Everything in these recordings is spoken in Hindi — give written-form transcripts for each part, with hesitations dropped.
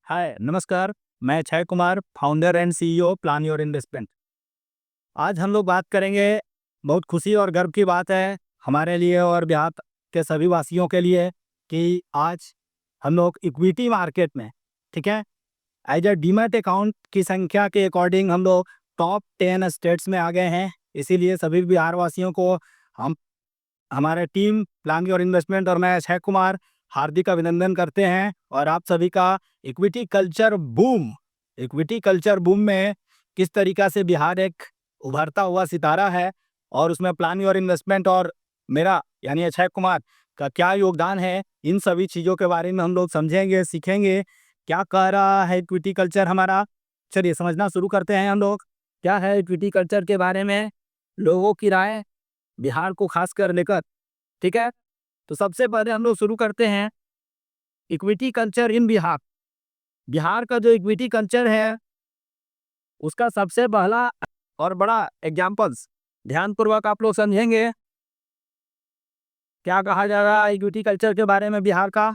हाय नमस्कार। मैं Akshay Kumar, founder and CEO plan your investment. आज हम लोग बात करेंगे, बहुत खुशी और गर्व की बात है हमारे लिए और बिहार के सभी वासियों के लिए कि आज हम लोग इक्विटी मार्केट में, ठीक है, एज अ डीमैट अकाउंट की संख्या के अकॉर्डिंग हम लोग टॉप 10 स्टेट्स में आ गए हैं। इसीलिए सभी बिहार वासियों को हम हमारे टीम प्लान योर इन्वेस्टमेंट और मैं अक्षय कुमार हार्दिक अभिनंदन करते हैं। और आप सभी का इक्विटी कल्चर बूम में किस तरीका से बिहार एक उभरता हुआ सितारा है और उसमें प्लान योर इन्वेस्टमेंट और मेरा यानी अक्षय कुमार का क्या योगदान है, इन सभी चीज़ों के बारे में हम लोग समझेंगे, सीखेंगे। क्या कह रहा है इक्विटी कल्चर हमारा, चलिए समझना शुरू करते हैं हम लोग। क्या है इक्विटी कल्चर के बारे में लोगों की राय बिहार को खास कर लेकर, ठीक है। तो सबसे पहले हम लोग शुरू करते हैं equity culture in Bihar. Bihar का जो इक्विटी कल्चर है उसका सबसे पहला और बड़ा एग्जाम्पल्स ध्यानपूर्वक आप लोग समझेंगे। क्या कहा जा रहा है इक्विटी कल्चर के बारे में बिहार का,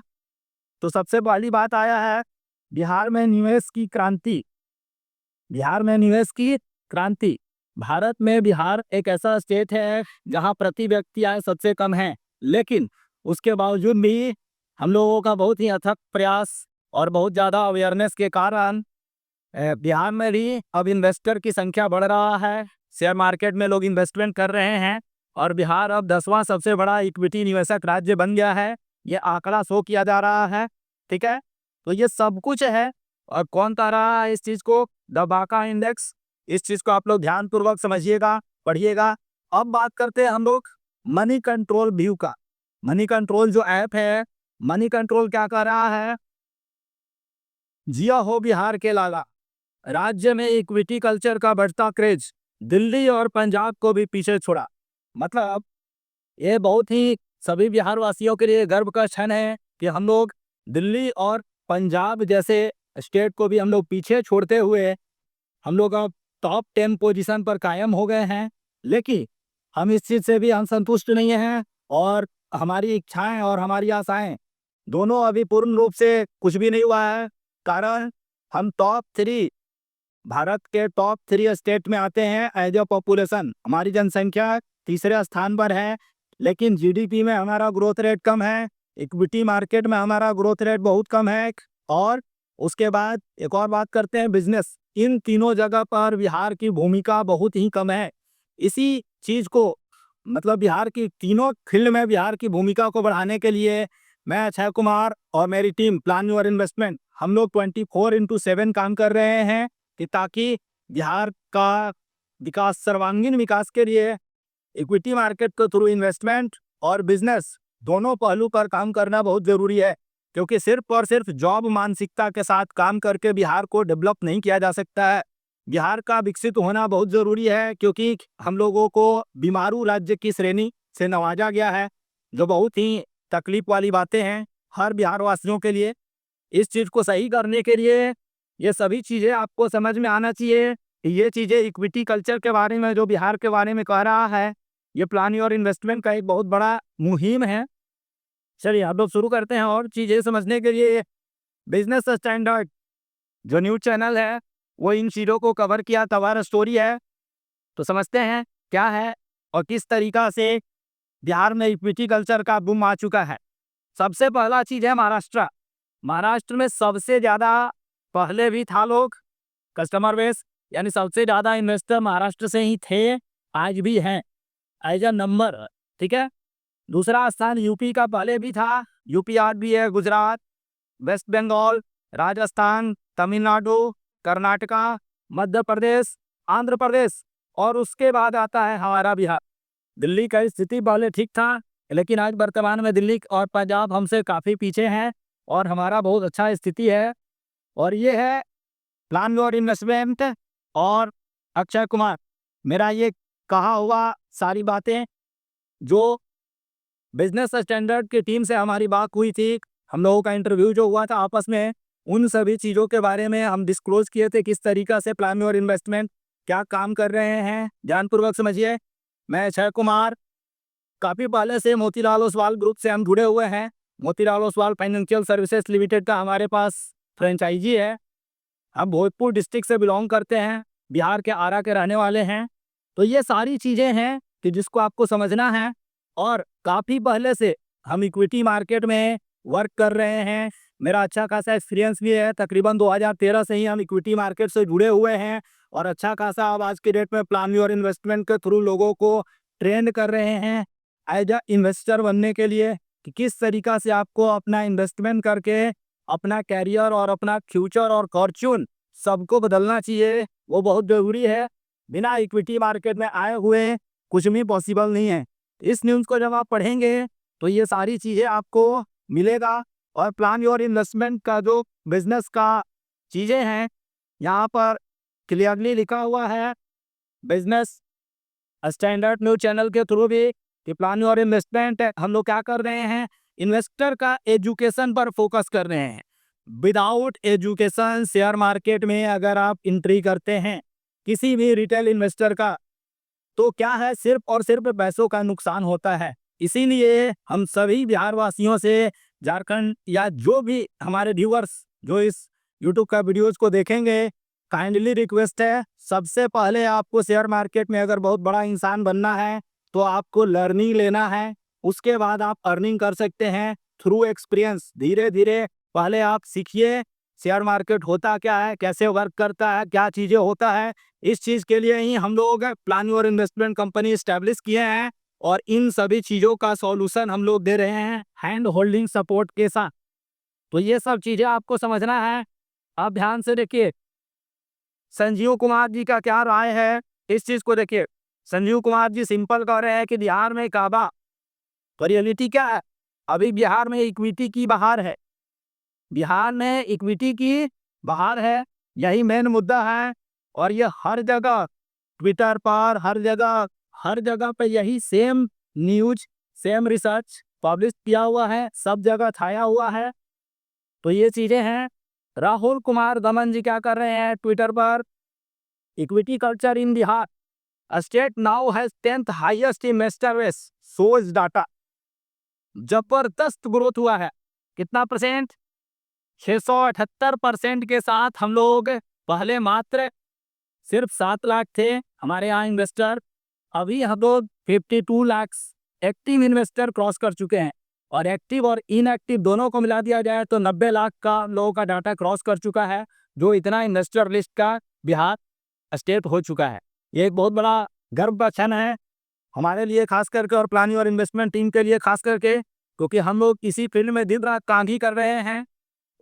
तो सबसे पहली बात आया है बिहार में निवेश की क्रांति। बिहार में निवेश की क्रांति। भारत में बिहार एक ऐसा स्टेट है जहां प्रति व्यक्ति आय सबसे कम है, लेकिन उसके बावजूद भी हम लोगों का बहुत ही अथक प्रयास और बहुत ज़्यादा अवेयरनेस के कारण बिहार में भी अब इन्वेस्टर की संख्या बढ़ रहा है। शेयर मार्केट में लोग इन्वेस्टमेंट कर रहे हैं और बिहार अब 10वां सबसे बड़ा इक्विटी निवेशक राज्य बन गया है। ये आंकड़ा शो किया जा रहा है, ठीक है। तो ये सब कुछ है। और कौन ता रहा है इस चीज़ को, द बाका इंडेक्स। इस चीज़ को आप लोग ध्यानपूर्वक समझिएगा, पढ़िएगा। अब बात करते हैं हम लोग मनी कंट्रोल व्यू का। मनी कंट्रोल जो ऐप है, मनी कंट्रोल क्या कर रहा है, जिया हो बिहार के लाला। राज्य में इक्विटी कल्चर का बढ़ता क्रेज दिल्ली और पंजाब को भी पीछे छोड़ा। मतलब ये बहुत ही सभी बिहार वासियों के लिए गर्व का क्षण है कि हम लोग दिल्ली और पंजाब जैसे स्टेट को भी हम लोग पीछे छोड़ते हुए हम लोग अब टॉप 10 पोजीशन पर कायम हो गए हैं। लेकिन हम इस चीज़ से भी हम संतुष्ट नहीं हैं और हमारी इच्छाएं और हमारी आशाएं दोनों अभी पूर्ण रूप से कुछ भी नहीं हुआ है। कारण हम भारत के टॉप 3 स्टेट में आते हैं एज अ पॉपुलेशन। हमारी जनसंख्या तीसरे स्थान पर है, लेकिन जीडीपी में हमारा ग्रोथ रेट कम है, इक्विटी मार्केट में हमारा ग्रोथ रेट बहुत कम है। और उसके बाद एक और बात करते हैं बिजनेस। इन तीनों जगह पर बिहार की भूमिका बहुत ही कम है। इसी चीज़ को मतलब बिहार की तीनों फील्ड में बिहार की भूमिका को बढ़ाने के लिए मैं अक्षय कुमार और मेरी टीम प्लान योर इन्वेस्टमेंट हम लोग 24/7 काम कर रहे हैं कि ताकि बिहार का विकास, सर्वांगीण विकास के लिए इक्विटी मार्केट के थ्रू इन्वेस्टमेंट और बिजनेस दोनों पहलू पर काम करना बहुत ज़रूरी है। क्योंकि सिर्फ और सिर्फ जॉब मानसिकता के साथ काम करके बिहार को डेवलप नहीं किया जा सकता है। बिहार का विकसित होना बहुत ज़रूरी है, क्योंकि हम लोगों को बीमारू राज्य की श्रेणी से नवाजा गया है, जो बहुत ही तकलीफ वाली बातें हैं हर बिहार वासियों के लिए। इस चीज़ को सही करने के लिए ये सभी चीज़ें आपको समझ में आना चाहिए। ये चीज़ें इक्विटी कल्चर के बारे में जो बिहार के बारे में कह रहा है, ये प्लान योर इन्वेस्टमेंट का एक बहुत बड़ा मुहिम है। चलिए आप लोग शुरू करते हैं और चीज़ें समझने के लिए। बिजनेस स्टैंडर्ड जो न्यूज़ चैनल है वो इन चीज़ों को कवर किया कवर स्टोरी है। तो समझते हैं क्या है और किस तरीका से बिहार में इक्विटी कल्चर का बूम आ चुका है। सबसे पहला चीज़ है महाराष्ट्र। महाराष्ट्र में सबसे ज़्यादा पहले भी था लोग कस्टमर बेस, यानी सबसे ज़्यादा इन्वेस्टर महाराष्ट्र से ही थे, आज भी हैं एज अ नंबर, ठीक है। दूसरा स्थान यूपी का पहले भी था, यूपी आज भी है। गुजरात, वेस्ट बंगाल, राजस्थान, तमिलनाडु, कर्नाटका, मध्य प्रदेश, आंध्र प्रदेश और उसके बाद आता है हमारा बिहार। दिल्ली का स्थिति पहले ठीक था, लेकिन आज वर्तमान में दिल्ली और पंजाब हमसे काफ़ी पीछे हैं और हमारा बहुत अच्छा स्थिति है। और ये है प्लान योर इन्वेस्टमेंट और अक्षय कुमार। मेरा ये कहा हुआ सारी बातें जो बिजनेस स्टैंडर्ड की टीम से हमारी बात हुई थी, हम लोगों का इंटरव्यू जो हुआ था आपस में, उन सभी चीज़ों के बारे में हम डिस्क्लोज किए थे किस तरीका से प्लान योर इन्वेस्टमेंट क्या काम कर रहे हैं। ध्यानपूर्वक समझिए। मैं अक्षय कुमार, काफ़ी पहले से मोतीलाल ओसवाल ग्रुप से हम जुड़े हुए हैं। Motilal Oswal financial services limited का हमारे पास फ्रेंचाइजी है। हम भोजपुर डिस्ट्रिक्ट से बिलोंग करते हैं, बिहार के आरा के रहने वाले हैं। तो ये सारी चीज़ें हैं कि जिसको आपको समझना है। और काफ़ी पहले से हम इक्विटी मार्केट में वर्क कर रहे हैं। मेरा अच्छा खासा एक्सपीरियंस भी है, तकरीबन 2013 से ही हम इक्विटी मार्केट से जुड़े हुए हैं। और अच्छा खासा अब आज के डेट में प्लान योर इन्वेस्टमेंट के थ्रू लोगों को ट्रेंड कर रहे हैं एज अ इन्वेस्टर बनने के लिए, कि किस तरीका से आपको अपना इन्वेस्टमेंट करके अपना कैरियर और अपना फ्यूचर और फॉर्च्यून सबको बदलना चाहिए। वो बहुत ज़रूरी है। बिना इक्विटी मार्केट में आए हुए कुछ भी पॉसिबल नहीं है। इस न्यूज़ को जब आप पढ़ेंगे तो ये सारी चीज़ें आपको मिलेगा। और प्लान योर इन्वेस्टमेंट का जो बिजनेस का चीज़ें हैं, यहाँ पर क्लियरली लिखा हुआ है बिजनेस स्टैंडर्ड न्यूज चैनल के थ्रू भी, कि प्लान योर इन्वेस्टमेंट हम लोग क्या कर रहे हैं, इन्वेस्टर का एजुकेशन पर फोकस कर रहे हैं। विदाउट एजुकेशन शेयर मार्केट में अगर आप एंट्री करते हैं किसी भी रिटेल इन्वेस्टर का, तो क्या है, सिर्फ और सिर्फ पैसों का नुकसान होता है। इसीलिए हम सभी बिहार वासियों से, झारखंड या जो भी हमारे व्यूअर्स जो इस यूट्यूब का वीडियोस को देखेंगे, काइंडली रिक्वेस्ट है, सबसे पहले आपको शेयर मार्केट में अगर बहुत बड़ा इंसान बनना है तो आपको लर्निंग लेना है। उसके बाद आप अर्निंग कर सकते हैं थ्रू एक्सपीरियंस। धीरे धीरे पहले आप सीखिए शेयर मार्केट होता क्या है, कैसे वर्क करता है, क्या चीज़ें होता है। इस चीज़ के लिए ही हम लोग plan your investment company establish किए हैं। और इन सभी चीज़ों का सॉल्यूशन हम लोग दे रहे हैं हैंड होल्डिंग सपोर्ट के साथ। तो ये सब चीज़ें आपको समझना है। आप ध्यान से देखिए, संजीव कुमार जी का क्या राय है इस चीज़ को देखिए। संजीव कुमार जी सिंपल कह रहे हैं कि बिहार में काबा, तो रियलिटी क्या है, अभी बिहार में इक्विटी की बहार है। बिहार में इक्विटी की बहार है, यही मेन मुद्दा है। और ये हर जगह ट्विटर पर, हर जगह पे यही same news, same research publish किया हुआ है, सब जगह छाया हुआ है। तो ये चीज़ें हैं। राहुल कुमार दमन जी क्या कर रहे हैं ट्विटर पर, equity culture in Bihar, state now has 10th highest investor base, shows data. जबरदस्त ग्रोथ हुआ है। कितना परसेंट? 678% के साथ हम लोग पहले मात्र सिर्फ 7 लाख थे हमारे यहाँ इन्वेस्टर, अभी हम लोग 52 लाख एक्टिव इन्वेस्टर क्रॉस कर चुके हैं। और एक्टिव और इनएक्टिव दोनों को मिला दिया जाए तो 90 लाख का लोगों का डाटा क्रॉस कर चुका है, जो इतना इन्वेस्टर लिस्ट का बिहार स्टेट हो चुका है। ये एक बहुत बड़ा गर्व का क्षण है हमारे लिए खास करके, और प्लान योर इन्वेस्टमेंट टीम के लिए खास करके, क्योंकि हम लोग इसी फील्ड में दिन रात काम ही कर रहे हैं।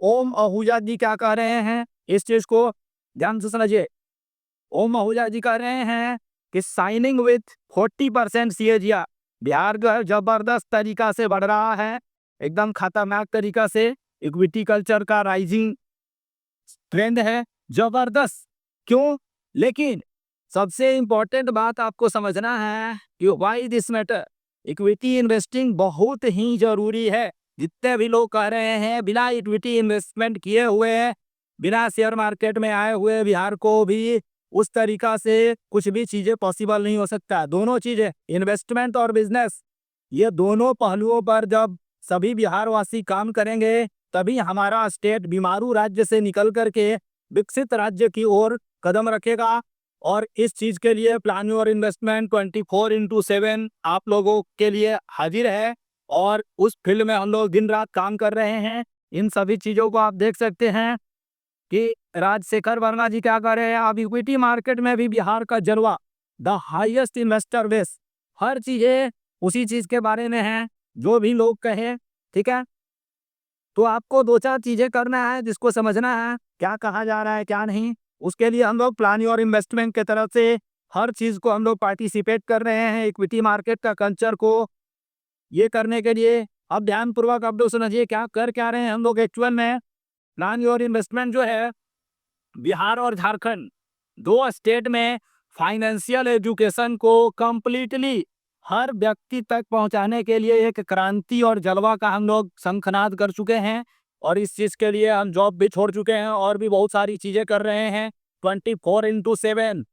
ओम आहूजा जी क्या कह रहे हैं, इस चीज़ को ध्यान से समझिए। ओम आहूजा जी कह रहे हैं कि साइनिंग विथ 40% CAGR, बिहार जो है जबरदस्त तरीका से बढ़ रहा है, एकदम खतरनाक तरीका से। इक्विटी कल्चर का राइजिंग ट्रेंड है, जबरदस्त। क्यों? लेकिन सबसे इंपॉर्टेंट बात आपको समझना है कि why this matter, equity investing बहुत ही जरूरी है। जितने भी लोग कह रहे हैं बिना इक्विटी इन्वेस्टमेंट किए हुए, बिना शेयर मार्केट में आए हुए बिहार को भी उस तरीका से कुछ भी चीज़ें पॉसिबल नहीं हो सकता। दोनों चीज़ें, इन्वेस्टमेंट और बिजनेस, ये दोनों पहलुओं पर जब सभी बिहारवासी काम करेंगे तभी हमारा स्टेट बीमारू राज्य से निकल करके विकसित राज्य की ओर कदम रखेगा। और इस चीज़ के लिए प्लान योर इन्वेस्टमेंट 24/7 आप लोगों के लिए हाजिर है। और उस फील्ड में हम लोग दिन रात काम कर रहे हैं। इन सभी चीज़ों को आप देख सकते हैं कि राजशेखर वर्मा जी क्या कर रहे हैं। अब इक्विटी मार्केट में भी बिहार का जलवा, द हाईएस्ट इन्वेस्टर बेस, हर चीज़ें उसी चीज़ के बारे में है जो भी लोग कहें। ठीक है, तो आपको 2-4 चीज़ें करना है जिसको समझना है क्या कहा जा रहा है क्या नहीं। उसके लिए हम लोग प्लान योर इन्वेस्टमेंट की तरफ से हर चीज़ को हम लोग पार्टिसिपेट कर रहे हैं इक्विटी मार्केट का कल्चर को ये करने के लिए। अब ध्यानपूर्वक आप लोग समझिए क्या कर क्या रहे हैं हम लोग एक्चुअल में। प्लान योर इन्वेस्टमेंट जो है, बिहार और झारखंड दो स्टेट में फाइनेंशियल एजुकेशन को कंप्लीटली हर व्यक्ति तक पहुंचाने के लिए एक क्रांति और जलवा का हम लोग शंखनाद कर चुके हैं। और इस चीज़ के लिए हम जॉब भी छोड़ चुके हैं और भी बहुत सारी चीज़ें कर रहे हैं। 24/7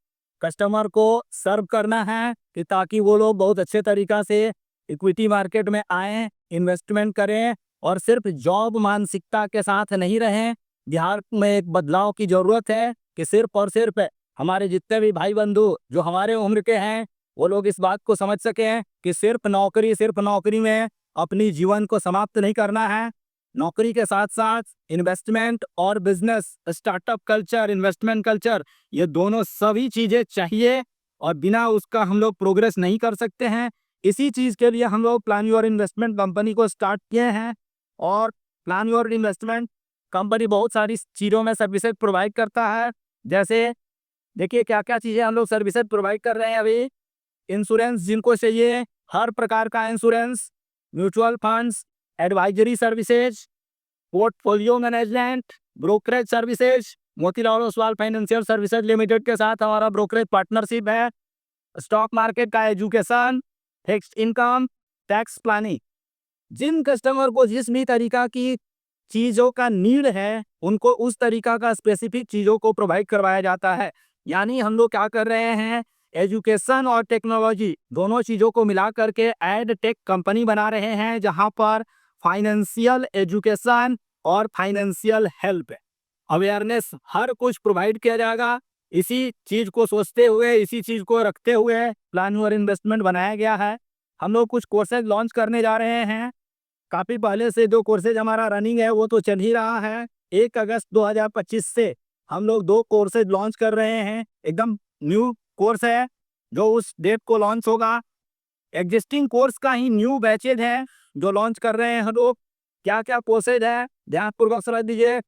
कस्टमर को सर्व करना है कि ताकि वो लोग बहुत अच्छे तरीक़ा से इक्विटी मार्केट में आएँ, इन्वेस्टमेंट करें और सिर्फ जॉब मानसिकता के साथ नहीं रहें, बिहार में एक बदलाव की ज़रूरत है कि सिर्फ और सिर्फ हमारे जितने भी भाई बंधु जो हमारे उम्र के हैं वो लोग इस बात को समझ सकें कि सिर्फ नौकरी में अपनी जीवन को समाप्त नहीं करना है। नौकरी के साथ साथ इन्वेस्टमेंट और business, startup culture, investment culture, ये दोनों सभी चीज़ें चाहिए और बिना उसका हम लोग प्रोग्रेस नहीं कर सकते हैं। इसी चीज़ के लिए हम लोग प्लान योर इन्वेस्टमेंट कंपनी को स्टार्ट किए हैं। और प्लान योर इन्वेस्टमेंट कंपनी बहुत सारी चीज़ों में सर्विसेज प्रोवाइड करता है। जैसे देखिए क्या क्या चीज़ें हम लोग सर्विसेज प्रोवाइड कर रहे हैं अभी। इंश्योरेंस जिनको चाहिए, हर प्रकार का insurance, mutual funds, advisory services, portfolio management, brokerage services. Motilal Oswal financial services limited के साथ हमारा ब्रोकरेज पार्टनरशिप है। स्टॉक मार्केट का education, fixed income, tax planning. जिन कस्टमर को जिस भी तरीका की चीज़ों का नीड है उनको उस तरीका का स्पेसिफिक चीज़ों को प्रोवाइड करवाया जाता है। यानी हम लोग क्या कर रहे हैं, एजुकेशन और टेक्नोलॉजी दोनों चीज़ों को मिला करके एड टेक कंपनी बना रहे हैं, जहां पर फाइनेंशियल एजुकेशन और फाइनेंशियल हेल्प अवेयरनेस हर कुछ प्रोवाइड किया जाएगा। इसी चीज़ को सोचते हुए, इसी चीज़ को रखते हुए प्लान योर इन्वेस्टमेंट बनाया गया है। हम लोग कुछ कोर्सेज लॉन्च करने जा रहे हैं। काफ़ी पहले से जो कोर्सेज हमारा रनिंग है वो तो चल ही रहा है। 1 अगस्त 2025 से हम लोग 2 कोर्सेज लॉन्च कर रहे हैं। एकदम न्यू कोर्स है जो उस डेट को लॉन्च होगा। एग्जिस्टिंग कोर्स का ही न्यू बैचेज है जो लॉन्च कर रहे हैं हम लोग। क्या क्या कोर्सेज है ध्यानपूर्वक समझ लीजिए।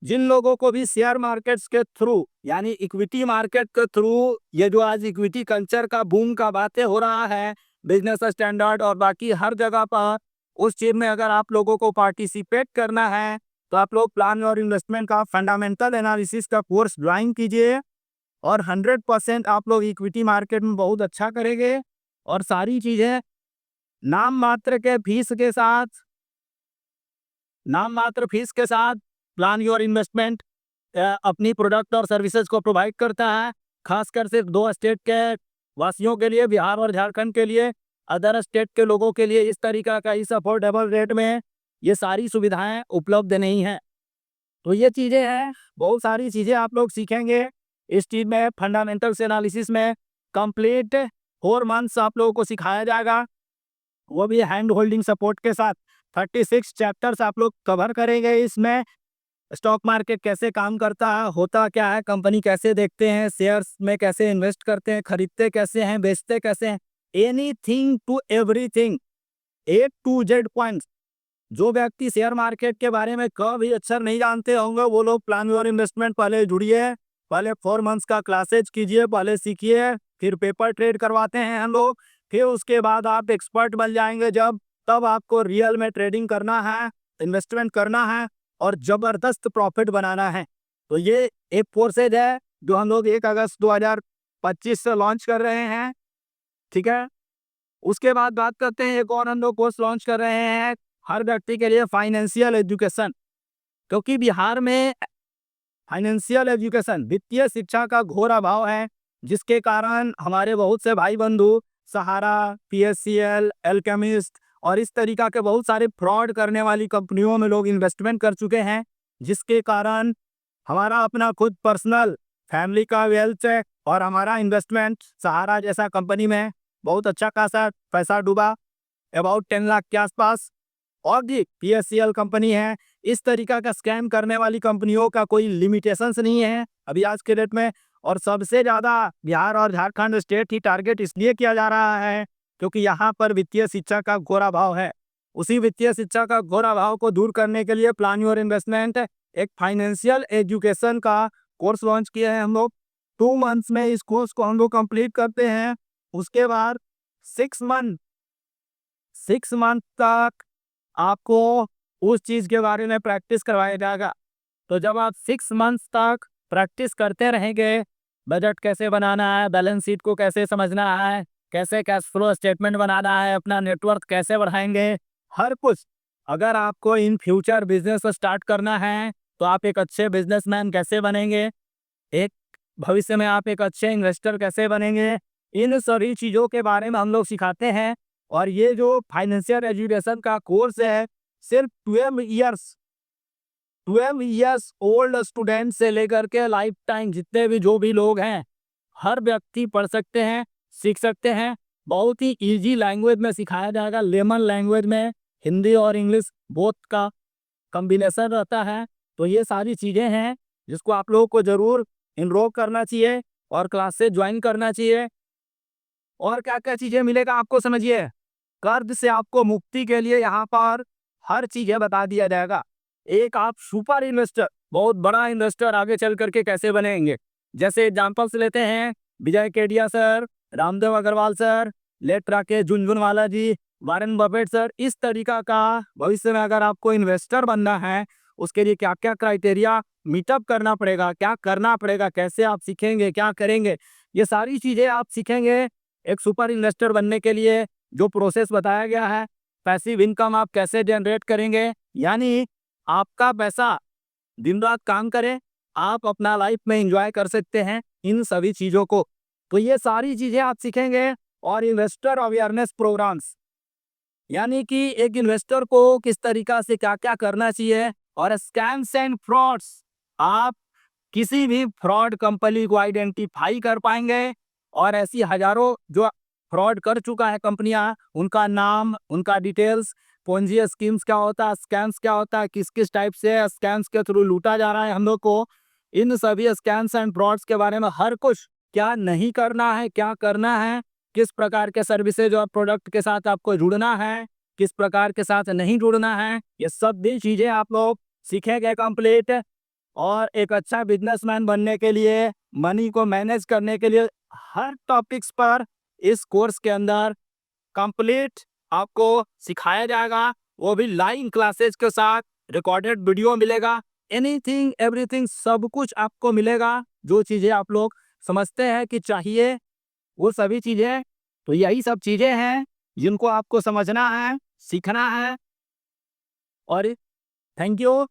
जिन लोगों को भी शेयर मार्केट्स के थ्रू यानी इक्विटी मार्केट के थ्रू ये जो आज इक्विटी कल्चर का बूम का बातें हो रहा है, बिजनेस स्टैंडर्ड और बाकी हर जगह पर, उस चीज़ में अगर आप लोगों को पार्टिसिपेट करना है तो आप लोग प्लान और इन्वेस्टमेंट का फंडामेंटल एनालिसिस का कोर्स ज्वाइन कीजिए और 100% आप लोग इक्विटी मार्केट में बहुत अच्छा करेंगे। और सारी चीज़ें नाम मात्र के फीस के साथ, नाम मात्र फीस के साथ प्लान योर इन्वेस्टमेंट अपनी प्रोडक्ट और सर्विसेज को प्रोवाइड करता है। खासकर सिर्फ 2 स्टेट के वासियों के लिए, बिहार और झारखंड के लिए। अदर स्टेट के लोगों के लिए इस तरीका का इस अफोर्डेबल रेट में ये सारी सुविधाएं उपलब्ध नहीं हैं। तो ये चीज़ें हैं, बहुत सारी चीज़ें आप लोग सीखेंगे इस चीज़ में। फंडामेंटल्स एनालिसिस में कंप्लीट 4 मंथ्स आप लोगों को सिखाया जाएगा, वो भी हैंड होल्डिंग सपोर्ट के साथ। 36 चैप्टर्स आप लोग कवर करेंगे इसमें। स्टॉक मार्केट कैसे काम करता है, होता क्या है, कंपनी कैसे देखते हैं, शेयर्स में कैसे इन्वेस्ट करते हैं, खरीदते कैसे हैं, बेचते कैसे हैं, anything to everything, A to Z points. जो व्यक्ति शेयर मार्केट के बारे में कभी अक्षर नहीं जानते होंगे वो लोग प्लान योर इन्वेस्टमेंट पहले जुड़िए, पहले 4 मंथ्स का क्लासेज कीजिए, पहले सीखिए, फिर पेपर ट्रेड करवाते हैं हम लोग। फिर उसके बाद आप एक्सपर्ट बन जाएंगे जब, तब आपको रियल में ट्रेडिंग करना है, इन्वेस्टमेंट करना है और ज़बरदस्त प्रॉफिट बनाना है। तो ये एक कोर्सेज है जो हम लोग 1 अगस्त 2025 से लॉन्च कर रहे हैं, ठीक है। उसके बाद बात करते हैं, एक और हम लोग कोर्स लॉन्च कर रहे हैं हर व्यक्ति के लिए, फाइनेंशियल एजुकेशन। क्योंकि बिहार में फाइनेंशियल एजुकेशन, वित्तीय शिक्षा का घोर अभाव है, जिसके कारण हमारे बहुत से भाई बंधु सहारा, पीएससीएल, एल्केमिस्ट और इस तरीका के बहुत सारे फ्रॉड करने वाली कंपनियों में लोग इन्वेस्टमेंट कर चुके हैं, जिसके कारण हमारा अपना खुद पर्सनल फैमिली का वेल्थ है और हमारा इन्वेस्टमेंट सहारा जैसा कंपनी में बहुत अच्छा खासा पैसा डूबा, अबाउट 10 लाख के आसपास। और भी पीएससीएल कंपनी है। इस तरीका का स्कैम करने वाली कंपनियों का कोई लिमिटेशंस नहीं है अभी आज के डेट में। और सबसे ज़्यादा बिहार और झारखंड स्टेट ही टारगेट इसलिए किया जा रहा है क्योंकि यहाँ पर वित्तीय शिक्षा का घोर अभाव है। उसी वित्तीय शिक्षा का घोर अभाव को दूर करने के लिए प्लान योर इन्वेस्टमेंट एक फाइनेंशियल एजुकेशन का कोर्स लॉन्च किया है हम लोग। 2 मंथ्स में इस कोर्स को हम लोग कंप्लीट करते हैं। उसके बाद 6 मंथ तक आपको उस चीज़ के बारे में प्रैक्टिस करवाया जाएगा। तो जब आप 6 मंथ्स तक प्रैक्टिस करते रहेंगे, बजट कैसे बनाना है, बैलेंस शीट को कैसे समझना है, कैसे कैश फ्लो स्टेटमेंट बनाना है, अपना नेटवर्थ कैसे बढ़ाएंगे, हर कुछ। अगर आपको इन फ्यूचर बिजनेस स्टार्ट करना है तो आप एक अच्छे बिजनेसमैन कैसे बनेंगे, एक भविष्य में आप एक अच्छे इन्वेस्टर कैसे बनेंगे, इन सभी चीज़ों के बारे में हम लोग सिखाते हैं। और ये जो फाइनेंशियल एजुकेशन का कोर्स है सिर्फ 12 ईयर्स 12 ईयर्स ओल्ड स्टूडेंट से लेकर के लाइफ टाइम जितने भी जो भी लोग हैं, हर व्यक्ति पढ़ सकते हैं, सीख सकते हैं। बहुत ही इजी लैंग्वेज में सिखाया जाएगा, लेमन लैंग्वेज में। हिंदी और इंग्लिश बोथ का कॉम्बिनेशन रहता है। तो ये सारी चीज़ें हैं जिसको आप लोगों को ज़रूर इनरोल करना चाहिए और क्लासेस ज्वाइन करना चाहिए। और क्या क्या चीज़ें मिलेगा आपको, समझिए। कर्ज से आपको मुक्ति के लिए यहाँ पर हर चीज़ें बता दिया जाएगा। एक आप सुपर इन्वेस्टर, बहुत बड़ा इन्वेस्टर आगे चल करके कैसे बनेंगे, जैसे एग्जांपल्स लेते हैं Vijay Kedia sir, Ramdev Agrawal sir, late Rakesh Jhunjhunwala ji, Warren Buffett sir. इस तरीका का भविष्य में अगर आपको इन्वेस्टर बनना है, उसके लिए क्या क्या क्राइटेरिया मीटअप करना पड़ेगा, क्या करना पड़ेगा, कैसे आप सीखेंगे, क्या करेंगे, ये सारी चीज़ें आप सीखेंगे एक सुपर इन्वेस्टर बनने के लिए। जो प्रोसेस बताया गया है, पैसिव इनकम आप कैसे जनरेट करेंगे, यानी आपका पैसा दिन रात काम करे, आप अपना लाइफ में एंजॉय कर सकते हैं इन सभी चीज़ों को। तो ये सारी चीज़ें आप सीखेंगे। और इन्वेस्टर अवेयरनेस प्रोग्राम्स, यानी कि एक इन्वेस्टर को किस तरीका से क्या क्या करना चाहिए। और स्कैम्स एंड फ्रॉड्स, आप किसी भी फ्रॉड कंपनी को आइडेंटिफाई कर पाएंगे। और ऐसी हजारों जो फ्रॉड कर चुका है कंपनियां, उनका नाम, उनका डिटेल्स, पोंजी स्कीम्स क्या होता है, स्कैम्स क्या होता है, किस किस टाइप से स्कैम्स के थ्रू लूटा जा रहा है हम लोग को, इन सभी स्कैम्स एंड फ्रॉड्स के बारे में हर कुछ, क्या नहीं करना है, क्या करना है, किस प्रकार के सर्विसेज और प्रोडक्ट के साथ आपको जुड़ना है, किस प्रकार के साथ नहीं जुड़ना है, ये सब भी चीजें आप लोग सीखेंगे कंप्लीट। और एक अच्छा बिजनेसमैन बनने के लिए, मनी को मैनेज करने के लिए, हर टॉपिक्स पर इस कोर्स के अंदर कंप्लीट आपको सिखाया जाएगा। वो भी लाइव क्लासेस के साथ, रिकॉर्डेड वीडियो मिलेगा, एनीथिंग एवरीथिंग सब कुछ आपको मिलेगा। जो चीज़ें आप लोग समझते हैं कि चाहिए, वो सभी चीज़ें। तो यही सब चीज़ें हैं जिनको आपको समझना है, सीखना है। और थैंक यू।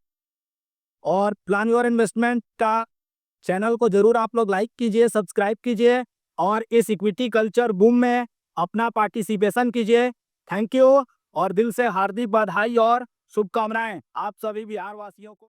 और प्लान योर इन्वेस्टमेंट का चैनल को जरूर आप लोग लाइक कीजिए, सब्सक्राइब कीजिए और इस इक्विटी कल्चर बूम में अपना पार्टिसिपेशन कीजिए। थैंक यू और दिल से हार्दिक बधाई और शुभकामनाएं आप सभी बिहार वासियों को।